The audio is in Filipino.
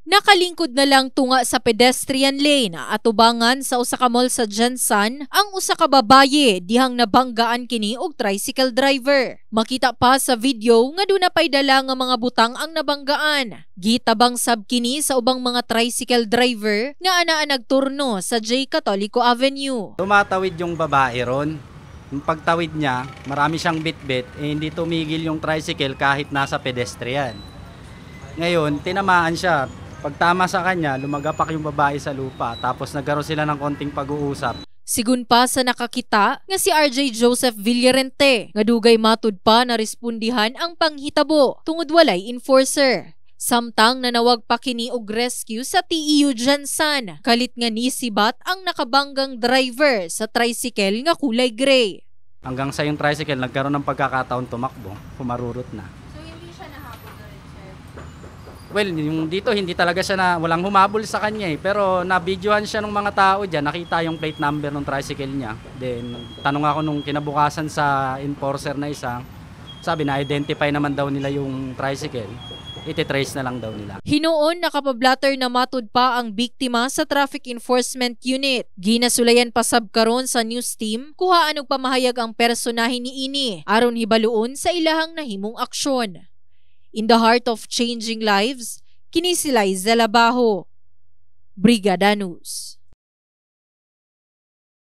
Nakalingkod na lang tunga sa pedestrian lane at ubangan sa usa ka mall sa Jensan ang usa ka babaye dihang nabanggaan kini og tricycle driver. Makita pa sa video nga duna pay dala nga mga butang ang nabanggaan. Gitabang sab kini sa ubang mga tricycle driver nga anaa nagturno sa J. Catolico Avenue. Tumatawid yung babae ron. Yung pagtawid niya, marami siyang bitbit, hindi tumigil yung tricycle kahit nasa pedestrian. Ngayon, tinamaan siya. Pagtama sa kanya, lumagapak yung babae sa lupa tapos nagkaroon sila ng konting pag-uusap. Sigun pa sa nakakita nga si RJ Joseph Villarente nga dugay matud pa na respondihan ang panghitabo tungod walay enforcer. Samtang nanawag pa kini og rescue sa TEU Jensan, kalit nga nisibat ang nakabanggang driver sa tricycle nga kulay gray. Hanggang sa yung tricycle nagkaroon ng pagkakataon tumakbo, pumarurot na. Well, yung dito hindi talaga siya walang humabol sa kanya pero na-videohan siya ng mga tao diyan, nakita yung plate number ng tricycle niya. Then tanong ako nung kinabukasan sa enforcer na isa, sabi na identify naman daw nila yung tricycle. Iti-trace na lang daw nila. Hinuon nakapablatter na matud pa ang biktima sa Traffic Enforcement Unit. Ginasulayan pa sab karon sa news team kuhaan og pamahayag ang personahe niini aron hibaluon sa ilahang nahimong aksyon. In the heart of changing lives, kini si Liza Labajo, Brigada News.